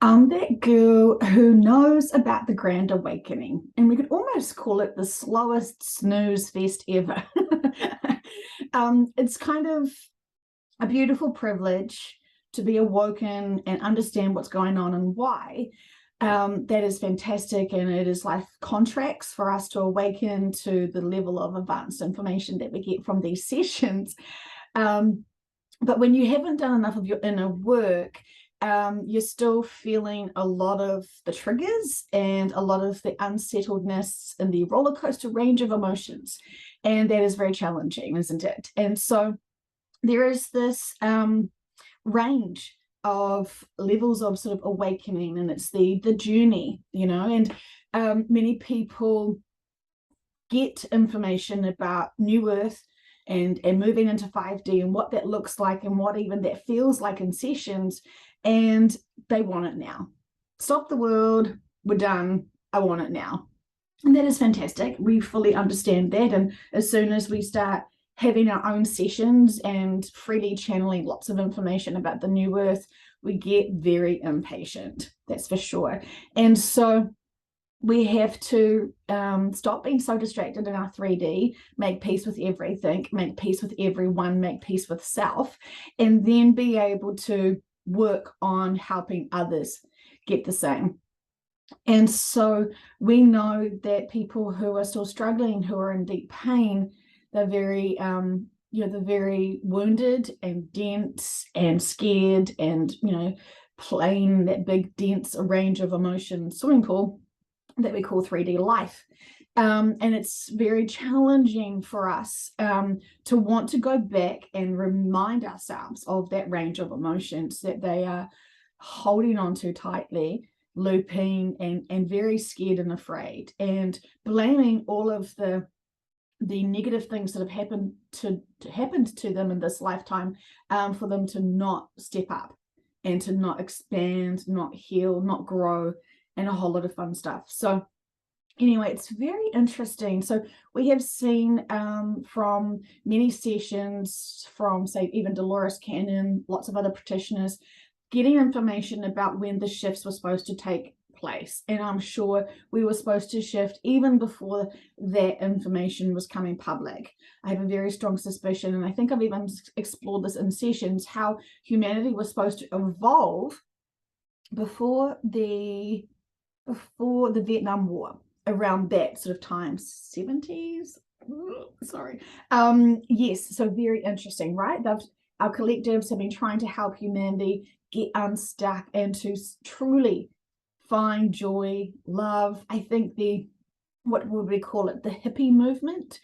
I'm that girl who knows about the Grand Awakening, and we could almost call it the slowest snooze fest ever. It's kind of a beautiful privilege to be awoken and understand what's going on and why. That is fantastic, and it is like contracts for us to awaken to the level of advanced information that we get from these sessions. Um, but when you haven't done enough of your inner work, you're still feeling a lot of the triggers and a lot of the unsettledness in the roller coaster range of emotions. And that is very challenging, isn't it? And so there is this range of levels of sort of awakening, and it's the journey, and many people get information about New Earth and moving into 5D and what that looks like and what even that feels like in sessions, and they want it now. Stop the world, we're done, I want it now. And that is fantastic. We fully understand that. And as soon as we start having our own sessions and freely channeling lots of information about the New Earth, we get very impatient, that's for sure. And so we have to stop being so distracted in our 3D, make peace with everything, make peace with everyone, make peace with self, and then be able to work on helping others get the same. And so we know that people who are still struggling, who are in deep pain, they're very they're very wounded and dense and scared, and playing that big dense range of emotion swimming pool that we call 3D life. And it's very challenging for us to want to go back and remind ourselves of that range of emotions that they are holding on to tightly, looping, and very scared and afraid, and blaming all of the negative things that have happened to them in this lifetime for them to not step up and to not expand, not heal, not grow, and a whole lot of fun stuff. So anyway, it's very interesting. So we have seen from many sessions from, say, even Dolores Cannon, lots of other practitioners, getting information about when the shifts were supposed to take place. And I'm sure we were supposed to shift even before that information was coming public. I have a very strong suspicion, and I think I've even explored this in sessions, how humanity was supposed to evolve before the Vietnam War, around that sort of time, 70s. Sorry. Yes, so very interesting, right? Our collectives have been trying to help humanity get unstuck and to truly find joy, love. I think what would we call it? The hippie movement,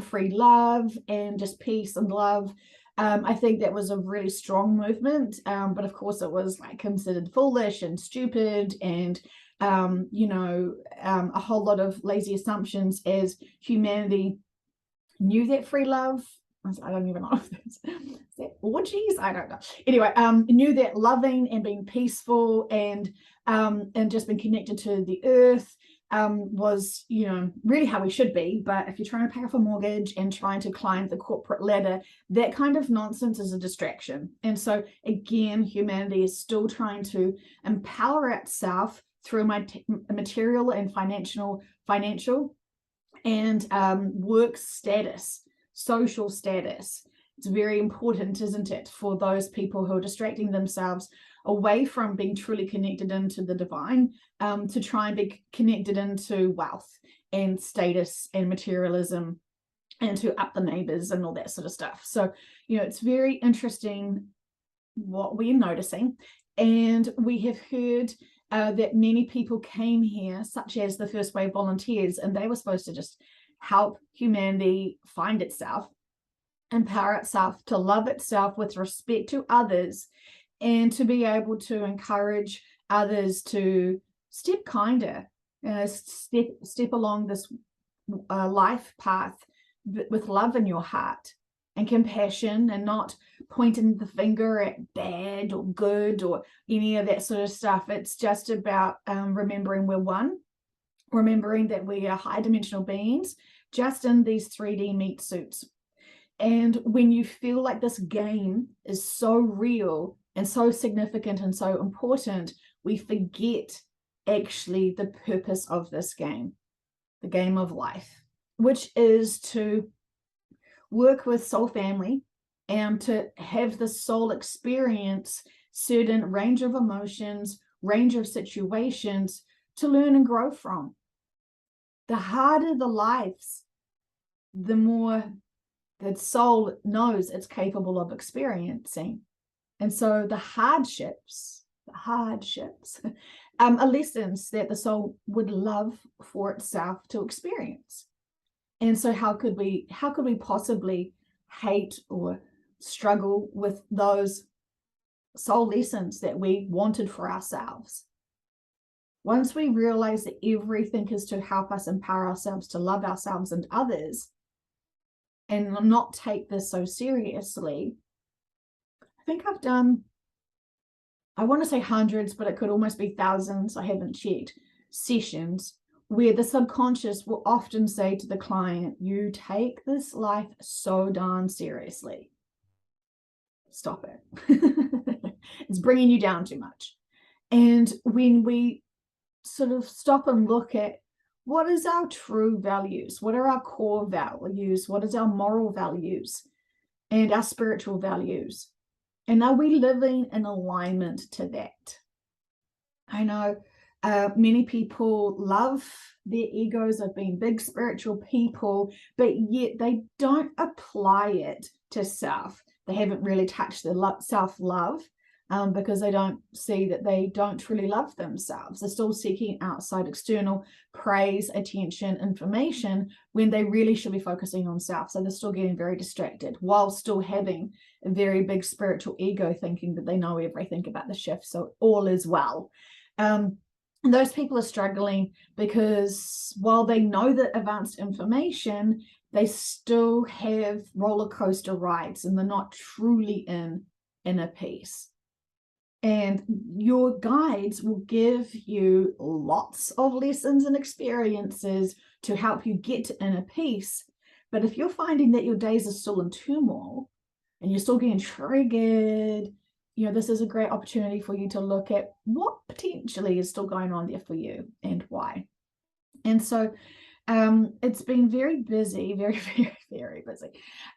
free love and just peace and love. I think that was a really strong movement, but of course it was like considered foolish and stupid and a whole lot of lazy assumptions, as humanity knew that free love. I don't even know if that's is that orgies. I don't know. Anyway, knew that loving and being peaceful and just being connected to the earth was really how we should be. But if you're trying to pay off a mortgage and trying to climb the corporate ladder, that kind of nonsense is a distraction. And so again, humanity is still trying to empower itself through material and financial and work status, social status. It's very important, isn't it, for those people who are distracting themselves away from being truly connected into the divine, to try and be connected into wealth and status and materialism, and to up the neighbors and all that sort of stuff. So, it's very interesting what we're noticing. And we have heard that many people came here, such as the first wave volunteers, and they were supposed to just help humanity find itself, empower itself to love itself with respect to others, and to be able to encourage others to step kinder, step along this life path with love in your heart and compassion, and not pointing the finger at bad or good or any of that sort of stuff. It's just about remembering we're one, remembering that we are high dimensional beings just in these 3D meat suits. And when you feel like this game is so real and so significant and so important, we forget actually the purpose of this game, the game of life, which is to work with soul family and to have the soul experience certain range of emotions, range of situations to learn and grow from. The harder the lives, the more the soul knows it's capable of experiencing. And so the hardships are lessons that the soul would love for itself to experience. And so how could we possibly hate or struggle with those soul lessons that we wanted for ourselves? Once we realize that everything is to help us empower ourselves to love ourselves and others and not take this so seriously, I think I've done, I want to say hundreds, but it could almost be thousands, I haven't checked, sessions where the subconscious will often say to the client, you take this life so darn seriously. Stop it. It's bringing you down too much. And when we sort of stop and look at what is our true values, what are our core values, what is our moral values and our spiritual values, and are we living in alignment to that? I know many people love their egos of being big spiritual people, but yet they don't apply it to self. They haven't really touched their self-love because they don't see that they don't truly love themselves. They're still seeking outside external praise, attention, information when they really should be focusing on self. So they're still getting very distracted while still having a very big spiritual ego, thinking that they know everything about the shift, so all is well. And those people are struggling because while they know that advanced information, they still have roller coaster rides and they're not truly in inner peace. And your guides will give you lots of lessons and experiences to help you get to inner peace. But if you're finding that your days are still in turmoil and you're still getting triggered, this is a great opportunity for you to look at what potentially is still going on there for you and why. And so it's been very busy, very, very, very busy,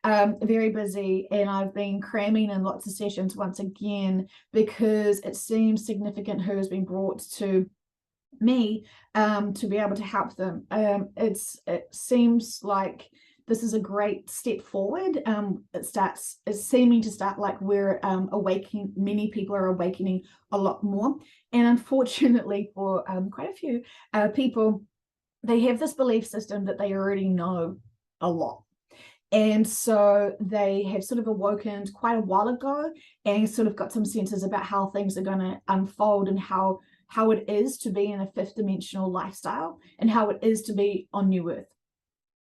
very busy. And I've been cramming in lots of sessions once again, because it seems significant who has been brought to me to be able to help them. It seems like this is a great step forward. It's seeming to start like we're awakening. Many people are awakening a lot more. And unfortunately for quite a few people, they have this belief system that they already know a lot. And so they have sort of awoken quite a while ago and sort of got some senses about how things are going to unfold and how it is to be in a fifth dimensional lifestyle and how it is to be on New Earth.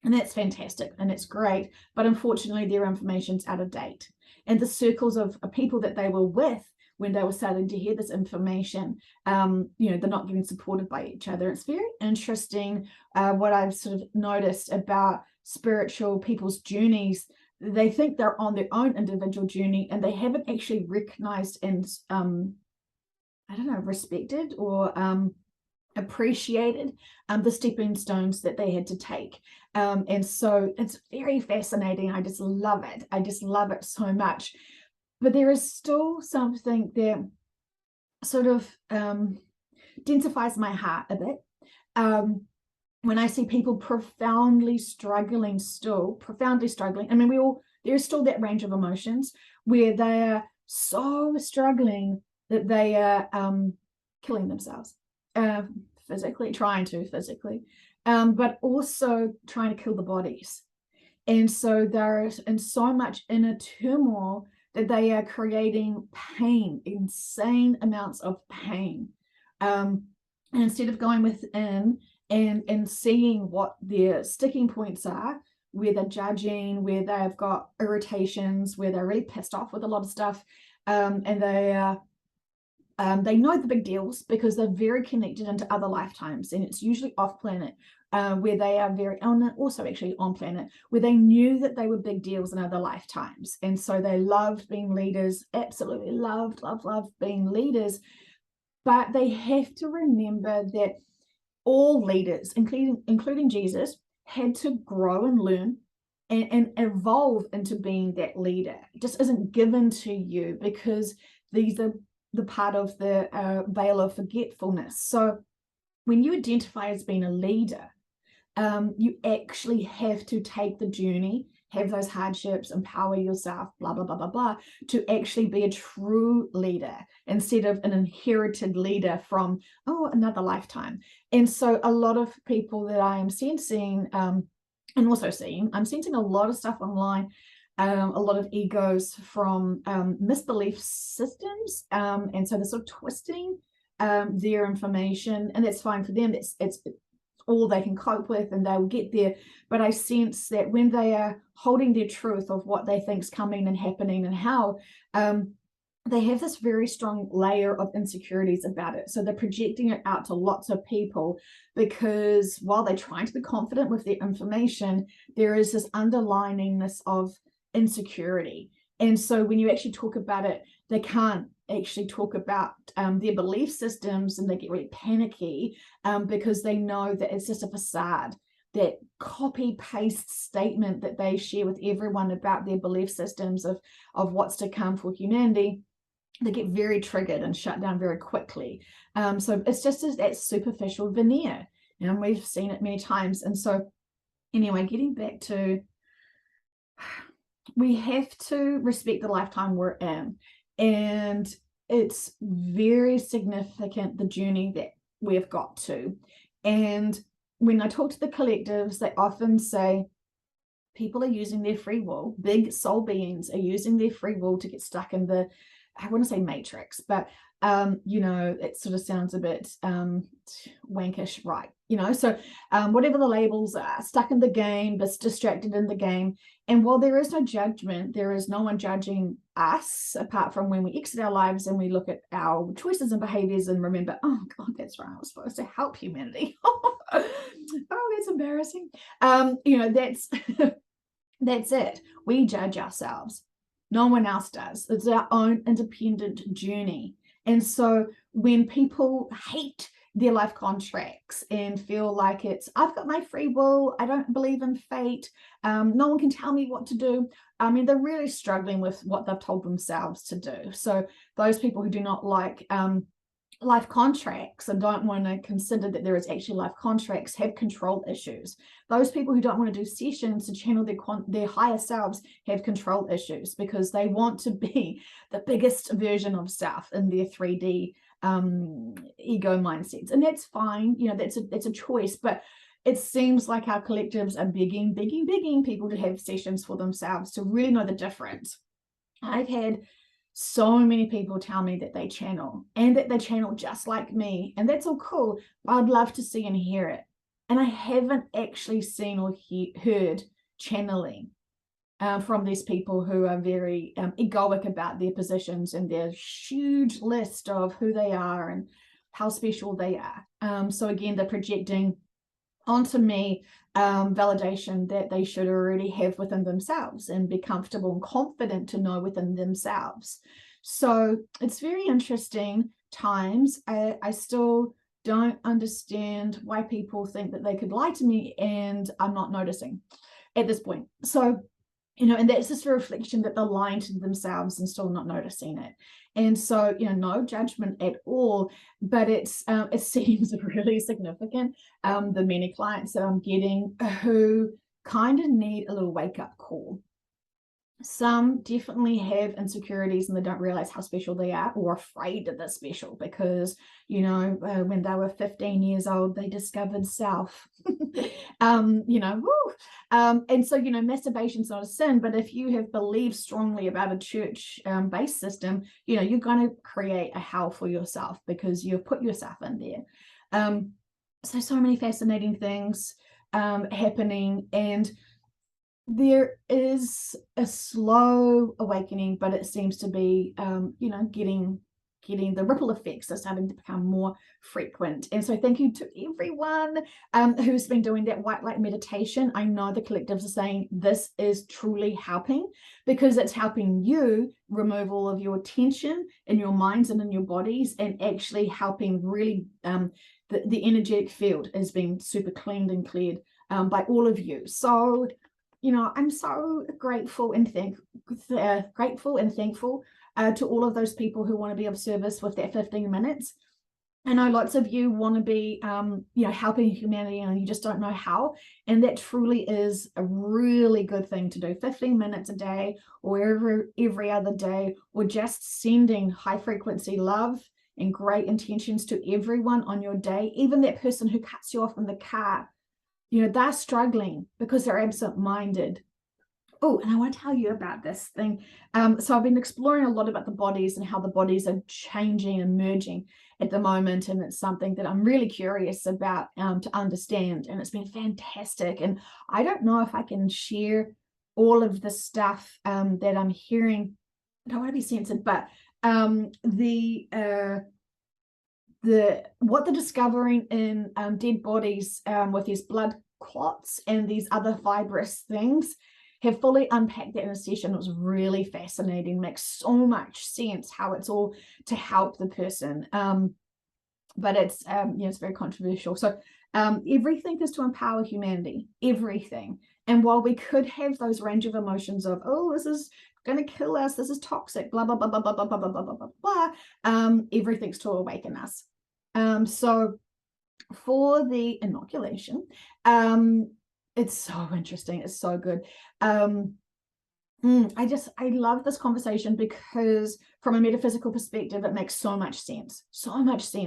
And that's fantastic and it's great. But unfortunately, their information's out of date. And the circles of people that they were with when they were starting to hear this information, they're not getting supported by each other. It's very interesting what I've sort of noticed about spiritual people's journeys. They think they're on their own individual journey and they haven't actually recognized and, respected or appreciated the stepping stones that they had to take. And so it's very fascinating. I just love it. I just love it so much. But there is still something that sort of densifies my heart a bit. When I see people profoundly struggling. I mean, there's still that range of emotions where they are so struggling that they are killing themselves, trying to physically, but also trying to kill the bodies. And so they're in so much inner turmoil that they are creating pain, insane amounts of pain. And instead of going within and seeing what their sticking points are, where they're judging, where they've got irritations, where they're really pissed off with a lot of stuff, and they know the big deals because they're very connected into other lifetimes, and it's usually off planet. where they are also actually on planet, where they knew that they were big deals in other lifetimes. And so they loved being leaders, absolutely loved being leaders. But they have to remember that all leaders, including Jesus, had to grow and learn and evolve into being that leader. It just isn't given to you, because these are the part of the veil of forgetfulness. So when you identify as being a leader, you actually have to take the journey, have those hardships, empower yourself, blah, blah, blah, blah, blah, to actually be a true leader instead of an inherited leader from, another lifetime. And so a lot of people that I am sensing, and also seeing, I'm sensing a lot of stuff online, a lot of egos from misbelief systems. And so they're sort of twisting their information, and that's fine for them. It's all they can cope with, and they'll get there. But I sense that when they are holding their truth of what they think's coming and happening and how, they have this very strong layer of insecurities about it. So they're projecting it out to lots of people, because while they're trying to be confident with their information, there is this underliningness of insecurity. And so when you actually talk about it, they can't actually talk about their belief systems, and they get really panicky because they know that it's just a facade. That copy paste statement that they share with everyone about their belief systems of what's to come for humanity, they get very triggered and shut down very quickly. So it's just that superficial veneer, and we've seen it many times. And so anyway, getting back to, we have to respect the lifetime we're in, and it's very significant, the journey that we've got to. And when I talk to the collectives, they often say people are using their free will, big soul beings are using their free will to get stuck in the, I wouldn't say matrix, but it sort of sounds a bit wankish, right? So whatever the labels are, stuck in the game, but distracted in the game. And while there is no judgment, there is no one judging us, apart from when we exit our lives and we look at our choices and behaviors and remember, oh God, that's right, I was supposed to help humanity. Oh, that's embarrassing. That's that's it. We judge ourselves. No one else does. It's our own independent journey. And so when people hate their life contracts and feel like I've got my free will, I don't believe in fate, no one can tell me what to do, they're really struggling with what they've told themselves to do. So those people who do not like life contracts and don't want to consider that there is actually life contracts have control issues. Those people who don't want to do sessions to channel their higher selves have control issues, because they want to be the biggest version of self in their 3D ego mindsets. And that's fine, that's a choice. But it seems like our collectives are begging people to have sessions for themselves to really know the difference. I've had so many people tell me that they channel, and that they channel just like me, and that's all cool. I'd love to see and hear it. And I haven't actually seen or heard channeling from these people who are very egoic about their positions and their huge list of who they are and how special they are. So again, they're projecting onto me validation that they should already have within themselves and be comfortable and confident to know within themselves. So it's very interesting times. I still don't understand why people think that they could lie to me, and I'm not noticing at this point. So and that's just a reflection that they're lying to themselves and still not noticing it. And so, no judgment at all, but it seems really significant. The many clients that I'm getting who kind of need a little wake-up call. Some definitely have insecurities and they don't realize how special they are, or afraid that they're special because, when they were 15 years old, they discovered self. And so, masturbation's not a sin, but if you have believed strongly about a church-based system, you're going to create a hell for yourself because you've put yourself in there. So many fascinating things happening, and there is a slow awakening, but it seems to be, getting getting the ripple effects are starting to become more frequent. And so thank you to everyone who's been doing that white light meditation. I know the collectives are saying this is truly helping, because it's helping you remove all of your tension in your minds and in your bodies, and actually helping really the energetic field is being super cleaned and cleared by all of you. So, you know, I'm so grateful and thankful to all of those people who want to be of service with that 15 minutes. I know lots of you want to be, you know, helping humanity, and you just don't know how. And that truly is a really good thing to do. 15 minutes a day, or every other day, or just sending high frequency love and great intentions to everyone on your day. Even that person who cuts you off in the car, you know, they're struggling because they're absent-minded. Oh, and I want to tell you about this thing. So I've been exploring a lot about the bodies and how the bodies are changing and merging at the moment. And it's something that I'm really curious about to understand. And it's been fantastic. And I don't know if I can share all of the stuff that I'm hearing. I don't want to be censored, but what they're discovering in dead bodies with these blood clots and these other fibrous things have fully unpacked that in a session. It was really fascinating, makes so much sense how it's all to help the person. But it's it's very controversial. So everything is to empower humanity, everything. And while we could have those range of emotions of, oh, this is going to kill us, this is toxic, blah, blah, blah, blah, blah, blah, blah, blah, blah, blah, blah, everything's to awaken us. So for the inoculation, it's so interesting. It's so good. I love this conversation because from a metaphysical perspective, it makes so much sense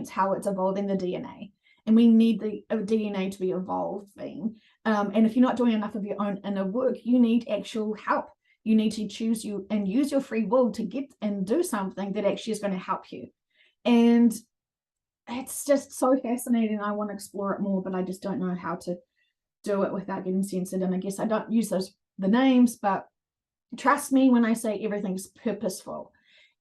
how it's evolving the DNA. And we need the DNA to be evolving. And if you're not doing enough of your own inner work, you need actual help. You need to choose you and use your free will to get and do something that actually is going to help you. And it's just so fascinating. I want to explore it more, but I just don't know how to do it without getting censored. And I guess I don't use the names, but trust me when I say everything's purposeful.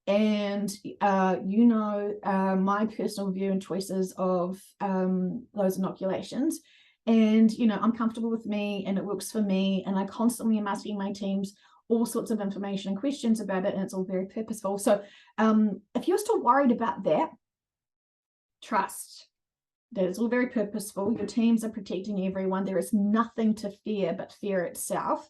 And my personal view and choices of those inoculations. And I'm comfortable with me, and it works for me. And I constantly am asking my teams all sorts of information and questions about it, and it's all very purposeful. So if you're still worried about that, trust that it's all very purposeful. Your teams are protecting everyone. There is nothing to fear but fear itself.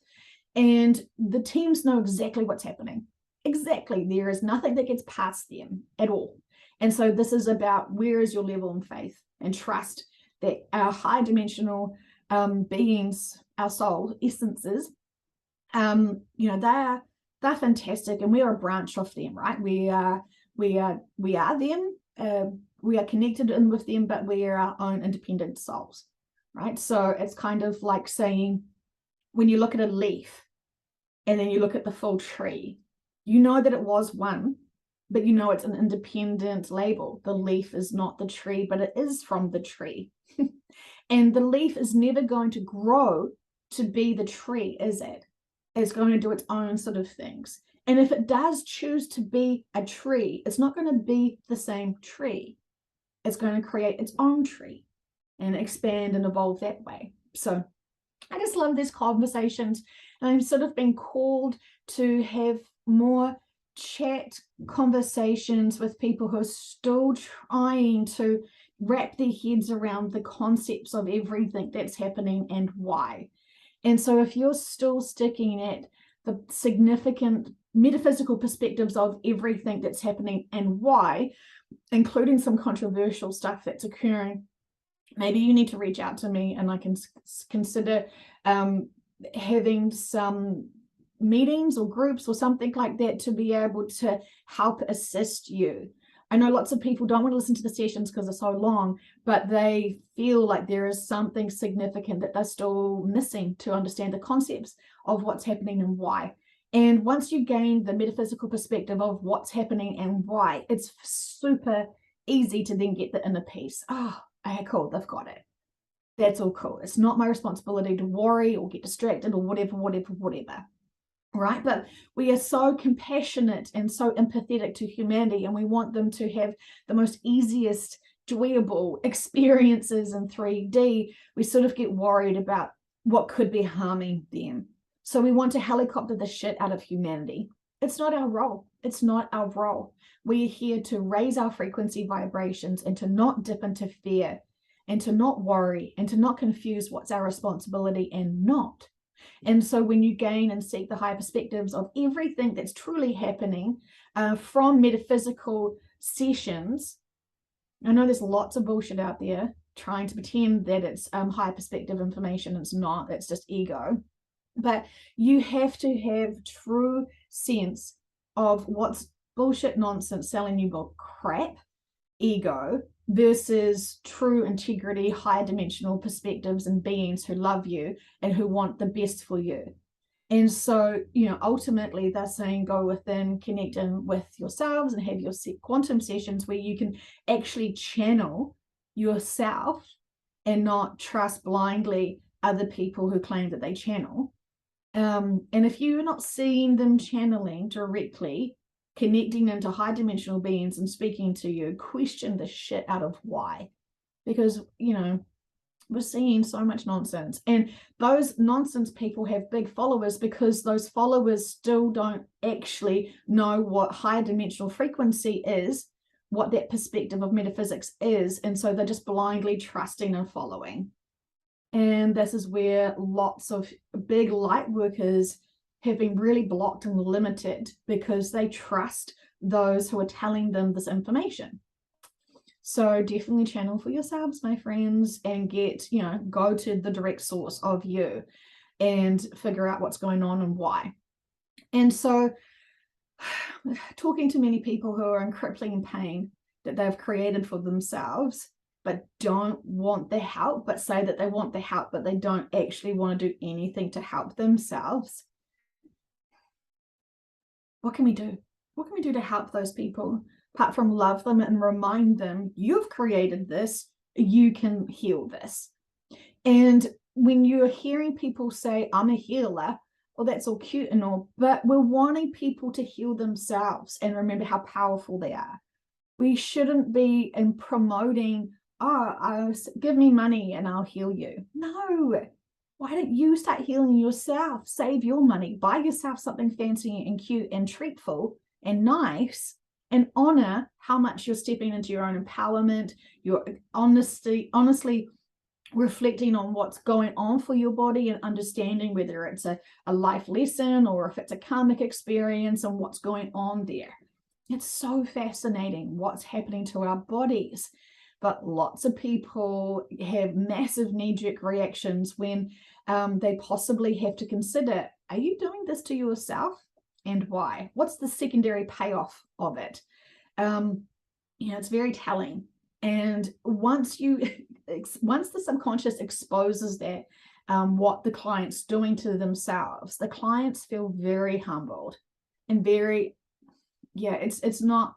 And the teams know exactly what's happening. Exactly. There is nothing that gets past them at all. And so this is about, where is your level in faith and trust that our high dimensional beings, our soul essences, they're fantastic, and we are a branch of them, right? We are them. We are connected in with them, but we are our own independent souls, right? So it's kind of like saying, when you look at a leaf and then you look at the full tree, you know that it was one, but it's an independent label. The leaf is not the tree, but it is from the tree. And the leaf is never going to grow to be the tree, is it? It's going to do its own sort of things. And if it does choose to be a tree, it's not going to be the same tree. It's going to create its own tree and expand and evolve that way. So I just love these conversations, and I'm sort of being called to have more chat conversations with people who are still trying to wrap their heads around the concepts of everything that's happening and why. And so if you're still sticking at the significant metaphysical perspectives of everything that's happening and why, including some controversial stuff that's occurring, maybe you need to reach out to me, and I can consider having some meetings or groups or something like that to be able to help assist you. I know lots of people don't want to listen to the sessions because they're so long, but they feel like there is something significant that they're still missing to understand the concepts of what's happening and why. And once you gain the metaphysical perspective of what's happening and why, it's super easy to then get the inner peace. Oh, okay, cool, they've got it. That's all cool. It's not my responsibility to worry or get distracted or whatever. right? But we are so compassionate and so empathetic to humanity, and we want them to have the most easiest, enjoyable experiences in 3D. We sort of get worried about what could be harming them. So we want to helicopter the shit out of humanity. It's not our role. It's not our role. We're here to raise our frequency vibrations and to not dip into fear and to not worry and to not confuse what's our responsibility and not. And so when you gain and seek the higher perspectives of everything that's truly happening from metaphysical sessions, I know there's lots of bullshit out there trying to pretend that it's higher perspective information. It's not. It's just ego. But you have to have true sense of what's bullshit nonsense selling you crap, ego, versus true integrity, higher dimensional perspectives and beings who love you and who want the best for you. And so, ultimately they're saying go within, connect in with yourselves and have your quantum sessions where you can actually channel yourself and not trust blindly other people who claim that they channel. And if you're not seeing them channeling directly, connecting into high dimensional beings and speaking to you, question the shit out of why. Because, we're seeing so much nonsense. And those nonsense people have big followers because those followers still don't actually know what higher dimensional frequency is, what that perspective of metaphysics is. And so they're just blindly trusting and following. And this is where lots of big light workers have been really blocked and limited because they trust those who are telling them this information. So definitely channel for yourselves, my friends, and go to the direct source of you and figure out what's going on and why. And so talking to many people who are in crippling pain that they've created for themselves, but don't want the help, but say that they want the help, but they don't actually want to do anything to help themselves. What can we do? What can we do to help those people? Apart from love them and remind them, you've created this, you can heal this. And when you're hearing people say, I'm a healer, well, that's all cute and all, but we're wanting people to heal themselves and remember how powerful they are. We shouldn't be promoting, give me money and I'll heal you. No. Why don't you start healing yourself? Save your money, buy yourself something fancy and cute and treatful and nice, and honor how much you're stepping into your own empowerment, your honestly reflecting on what's going on for your body and understanding whether it's a life lesson or if it's a karmic experience and what's going on there. It's so fascinating what's happening to our bodies. But lots of people have massive knee-jerk reactions when they possibly have to consider, are you doing this to yourself and why? What's the secondary payoff of it? It's very telling. And once the subconscious exposes that, what the client's doing to themselves, the clients feel very humbled and it's not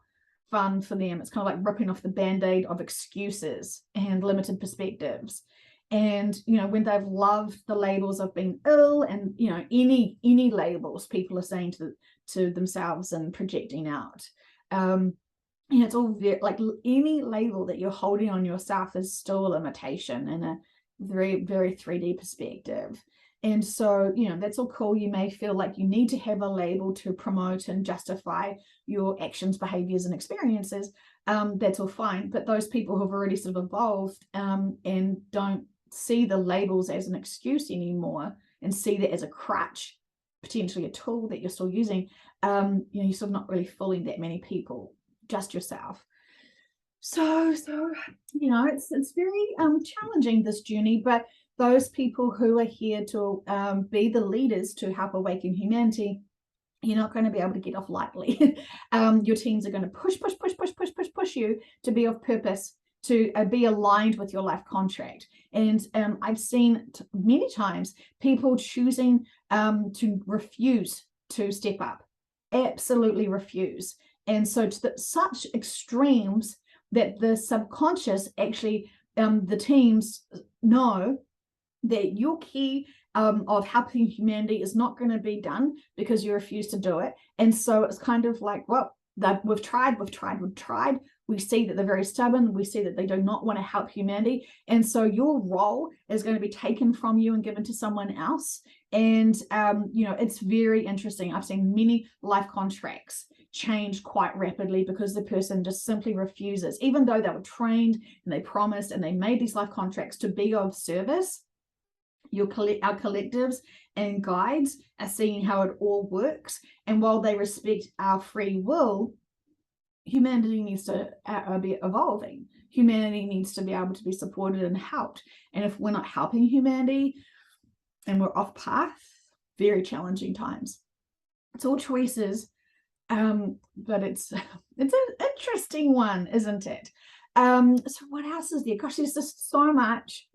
fun for them. It's kind of like ripping off the band-aid of excuses and limited perspectives. And when they've loved the labels of being ill and any labels people are saying to themselves and projecting out, it's all very, like, any label that you're holding on yourself is still a limitation in a very, very 3D perspective. And so, that's all cool. You may feel like you need to have a label to promote and justify your actions, behaviors, and experiences. That's all fine. But those who have already sort of evolved and don't see the labels as an excuse anymore and see that as a crutch, potentially a tool that you're still using, you're sort of not really fooling that many people, just yourself. So it's very challenging, this journey, but those people who are here to be the leaders to help awaken humanity, you're not going to be able to get off lightly. Your teams are going to push you to be of purpose, to be aligned with your life contract. And I've seen many times people choosing to refuse to step up, absolutely refuse. And so to such extremes that the subconscious actually, the teams know that your key of helping humanity is not going to be done because you refuse to do it. And so it's kind of like, well, that we've tried. We see that they're very stubborn. We see that they do not want to help humanity. And so your role is going to be taken from you and given to someone else. And, it's very interesting. I've seen many life contracts change quite rapidly because the person just simply refuses, even though they were trained and they promised and they made these life contracts to be of service. Our collectives and guides are seeing how it all works. And while they respect our free will, humanity needs to be evolving. Humanity needs to be able to be supported and helped. And if we're not helping humanity and we're off path, very challenging times. It's all choices, but it's an interesting one, isn't it? So what else is there? Gosh, there's just so much.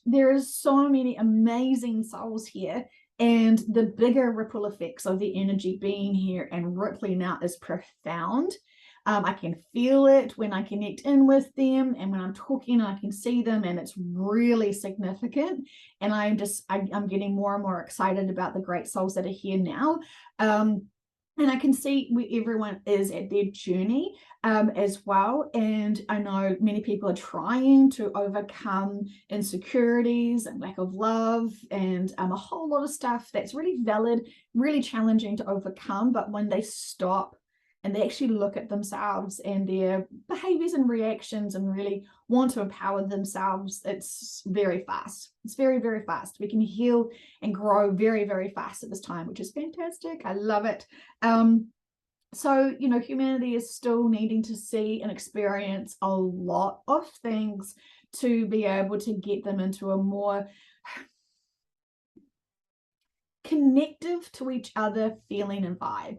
There is so many amazing souls here, and the bigger ripple effects of the energy being here and rippling out is profound. I can feel it when I connect in with them, and when I'm talking, I can see them, and it's really significant. And I'm getting more and more excited about the great souls that are here now. And I can see where everyone is at their journey as well. And I know many people are trying to overcome insecurities and lack of love and a whole lot of stuff that's really valid, really challenging to overcome. But when they stop and they actually look at themselves and their behaviors and reactions and really want to empower themselves, it's very fast. It's very, very fast. We can heal and grow very, very fast at this time, which is fantastic. I love it. So, humanity is still needing to see and experience a lot of things to be able to get them into a more connective to each other feeling and vibe.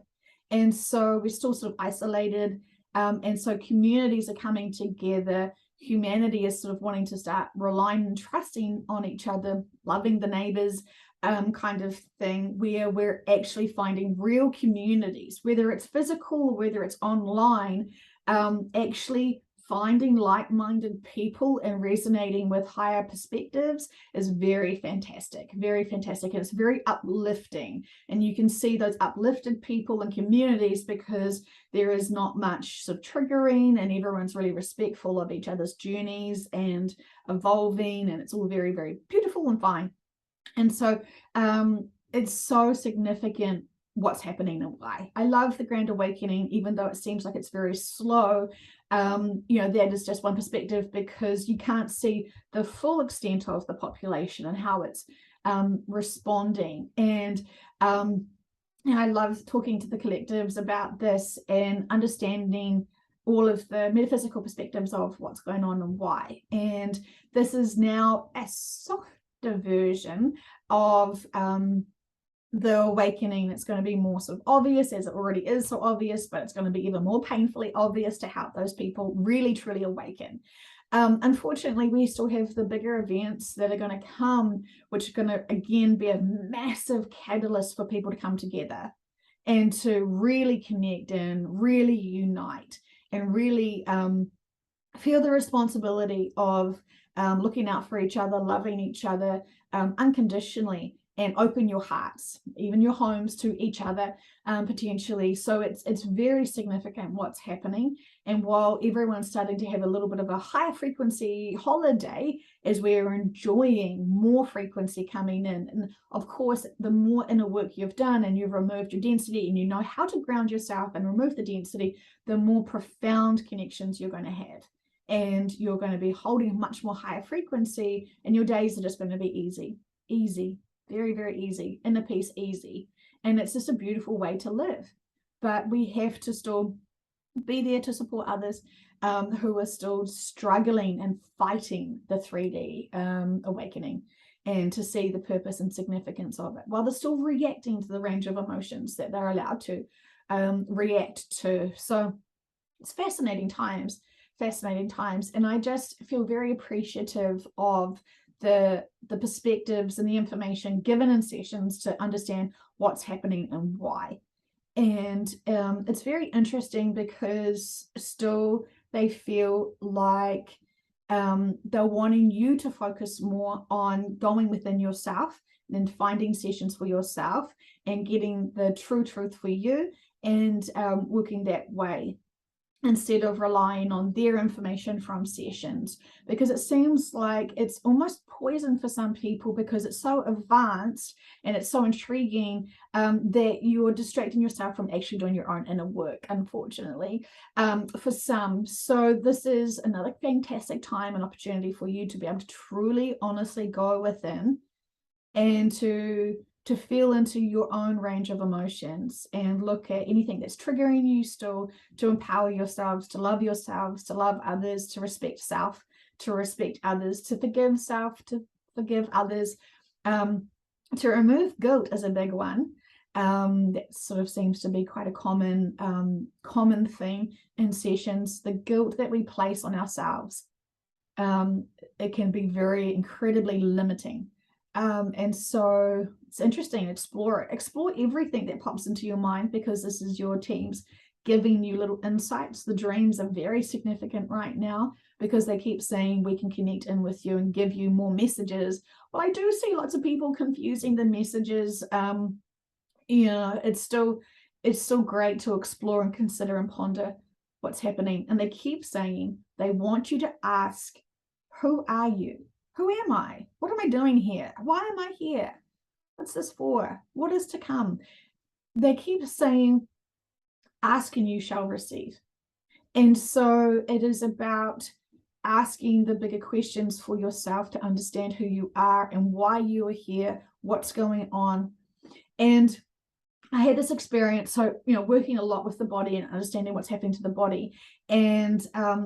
And so we're still sort of isolated. And so communities are coming together. Humanity is sort of wanting to start relying and trusting on each other, loving the neighbors, kind of thing, where we're actually finding real communities, whether it's physical or whether it's online, actually finding like-minded people and resonating with higher perspectives is very fantastic, and it's very uplifting. And you can see those uplifted people and communities because there is not much sort of triggering, and everyone's really respectful of each other's journeys and evolving, and it's all very, very beautiful and fine. And so it's so significant what's happening and why. I love the Grand Awakening, even though it seems like it's very slow. That is just one perspective, because you can't see the full extent of the population and how it's responding. And I love talking to the collectives about this and understanding all of the metaphysical perspectives of what's going on and why. And this is now a softer version of the awakening. It's going to be more sort of obvious, as it already is so obvious, but it's going to be even more painfully obvious to help those people really truly awaken. Unfortunately, we still have the bigger events that are going to come, which are going to again be a massive catalyst for people to come together and to really connect and really unite and really feel the responsibility of looking out for each other, loving each other unconditionally, and open your hearts, even your homes, to each other potentially. So it's very significant what's happening. And while everyone's starting to have a little bit of a higher frequency holiday, as we're enjoying more frequency coming in. And of course, the more inner work you've done and you've removed your density and you know how to ground yourself and remove the density, the more profound connections you're going to have. And you're going to be holding much more higher frequency, and your days are just going to be easy, very, very easy, inner peace, easy. And it's just a beautiful way to live. But we have to still be there to support others who are still struggling and fighting the 3D awakening, and to see the purpose and significance of it, while they're still reacting to the range of emotions that they're allowed to react to. So it's fascinating times. And I just feel very appreciative of the perspectives and the information given in sessions to understand what's happening and why. And it's very interesting because still they feel like they're wanting you to focus more on going within yourself and finding sessions for yourself and getting the true truth for you, and working that way, instead of relying on their information from sessions, because it seems like it's almost poison for some people because it's so advanced and it's so intriguing, that you're distracting yourself from actually doing your own inner work, unfortunately, for some. So this is another fantastic time and opportunity for you to be able to truly, honestly go within and to feel into your own range of emotions and look at anything that's triggering you still, to empower yourselves, to love yourselves, to love others, to respect self, to respect others, to forgive self, to forgive others, to remove guilt is a big one. That sort of seems to be quite a common theme in sessions, the guilt that we place on ourselves. It can be very incredibly limiting. And so it's interesting, explore everything that pops into your mind, because this is your teams giving you little insights. The dreams are very significant right now because they keep saying we can connect in with you and give you more messages. Well, I do see lots of people confusing the messages. It's still great to explore and consider and ponder what's happening. And they keep saying they want you to ask, who are you? Who am I? What am I doing here? Why am I here? What's this for? What is to come? They keep saying, ask and you shall receive. And so it is about asking the bigger questions for yourself to understand who you are and why you are here, what's going on. And I had this experience, so, working a lot with the body and understanding what's happening to the body. And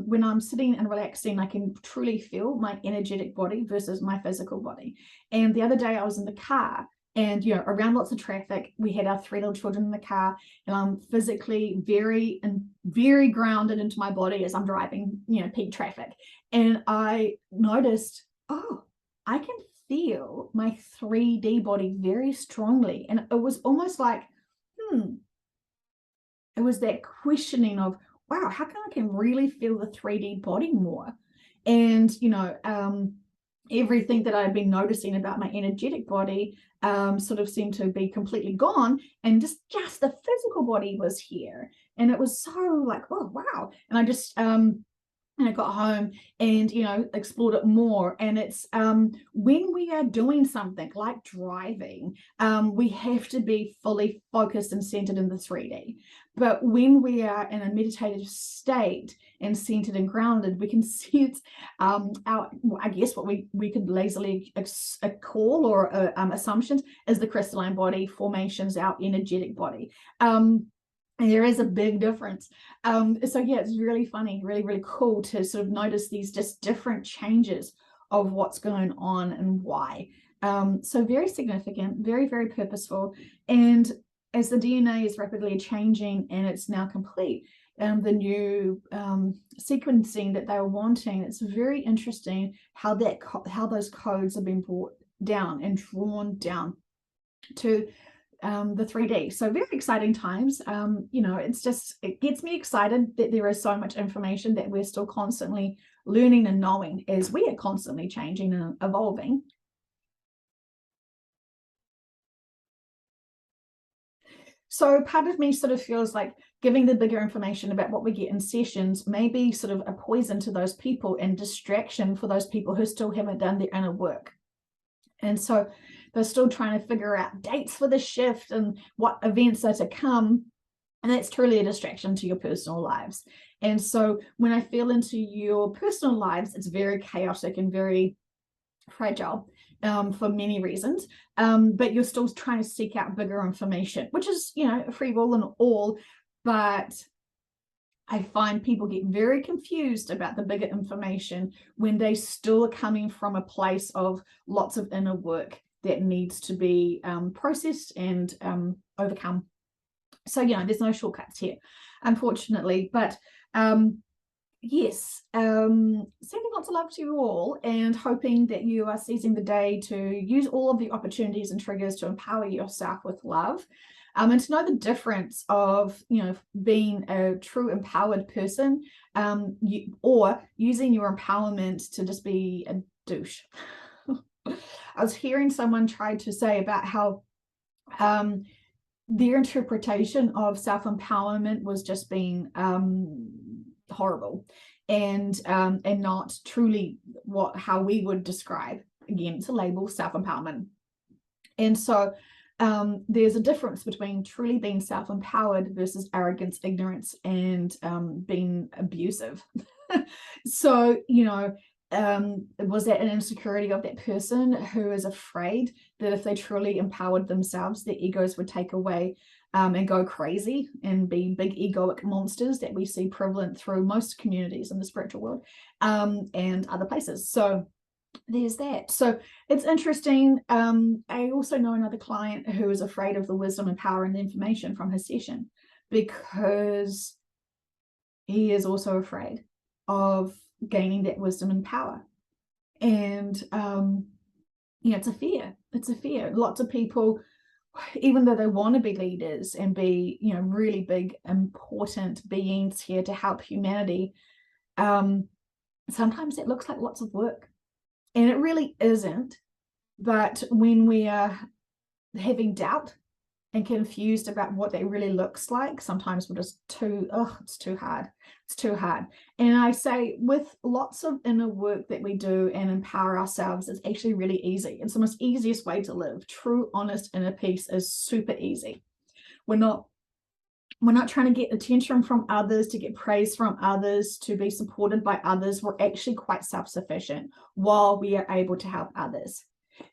when I'm sitting and relaxing, I can truly feel my energetic body versus my physical body. And the other day I was in the car and, around lots of traffic, we had our 3 little children in the car, and I'm physically very grounded into my body as I'm driving, peak traffic. And I noticed, oh, I can feel my 3D body very strongly. And it was almost like, it was that questioning of, wow, how come I can really feel the 3D body more? And, everything that I had been noticing about my energetic body sort of seemed to be completely gone. And just the physical body was here. And it was so like, oh, wow. And I just, and I got home and, explored it more. And it's when we are doing something like driving, we have to be fully focused and centered in the 3D. But when we are in a meditative state and centered and grounded, we can sense I guess what we could lazily call or assumptions is the crystalline body formations, our energetic body. And there is a big difference. So yeah, it's really funny, really, really cool to sort of notice these just different changes of what's going on and why. So very significant, very, very purposeful. And as the DNA is rapidly changing and it's now complete, the new sequencing that they were wanting, it's very interesting how those codes have been brought down and drawn down to the 3D. So very exciting times. It gets me excited that there is so much information that we're still constantly learning and knowing as we are constantly changing and evolving. So part of me sort of feels like giving the bigger information about what we get in sessions may be sort of a poison to those people and distraction for those people who still haven't done their inner work. And so they're still trying to figure out dates for the shift and what events are to come. And that's truly a distraction to your personal lives. And so when I feel into your personal lives, it's very chaotic and very fragile for many reasons. But you're still trying to seek out bigger information, which is, free will and all. But I find people get very confused about the bigger information when they still are coming from a place of lots of inner work that needs to be processed and overcome. So, there's no shortcuts here, unfortunately. But yes, sending lots of love to you all and hoping that you are seizing the day to use all of the opportunities and triggers to empower yourself with love. And to know the difference of, being a true empowered person or using your empowerment to just be a douche. I was hearing someone try to say about how their interpretation of self-empowerment was just being horrible, and not truly how we would describe, again, it's a label, self-empowerment. And so there's a difference between truly being self-empowered versus arrogance, ignorance, and being abusive. So, was that an insecurity of that person who is afraid that if they truly empowered themselves, their egos would take away and go crazy and be big egoic monsters that we see prevalent through most communities in the spiritual world and other places. So there's that. So it's interesting. I also know another client who is afraid of the wisdom and power and the information from his session, because he is also afraid of gaining that wisdom and power. And it's a fear. It's a fear. Lots of people, even though they want to be leaders and be, really big, important beings here to help humanity, sometimes it looks like lots of work. And it really isn't. But when we are having doubt and confused about what that really looks like, sometimes we're just it's too hard. It's too hard. And I say, with lots of inner work that we do and empower ourselves, it's actually really easy. It's the most easiest way to live. True, honest inner peace is super easy. We're not trying to get attention from others, to get praise from others, to be supported by others. We're actually quite self-sufficient while we are able to help others.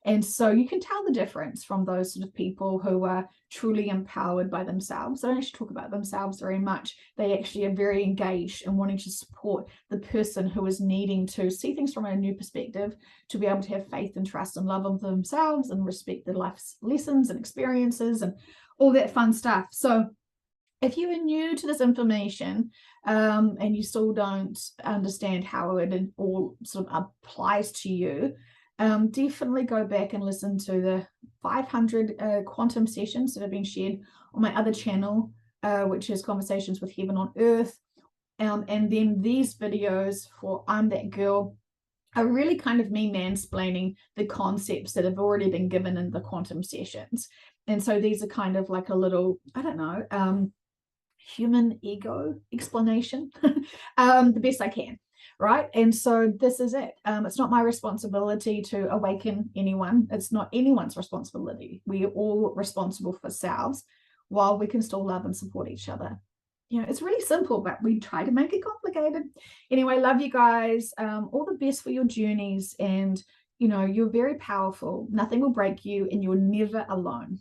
And so you can tell the difference from those sort of people who are truly empowered by themselves. They don't actually talk about themselves very much. They actually are very engaged in wanting to support the person who is needing to see things from a new perspective, to be able to have faith and trust and love of themselves and respect their life's lessons and experiences and all that fun stuff. So if you are new to this information and you still don't understand how it all sort of applies to you, definitely go back and listen to the 500 quantum sessions that have been shared on my other channel, which is Conversations with Heaven on Earth. And then these videos for I'm That Girl are really kind of me mansplaining the concepts that have already been given in the quantum sessions. And so these are kind of like a little, I don't know, human ego explanation, the best I can, right? And so this is it. It's not my responsibility to awaken anyone. It's not anyone's responsibility. We are all responsible for ourselves, while we can still love and support each other. It's really simple, but we try to make it complicated. Anyway, love you guys. All the best for your journeys. And, you're very powerful. Nothing will break you, and you're never alone.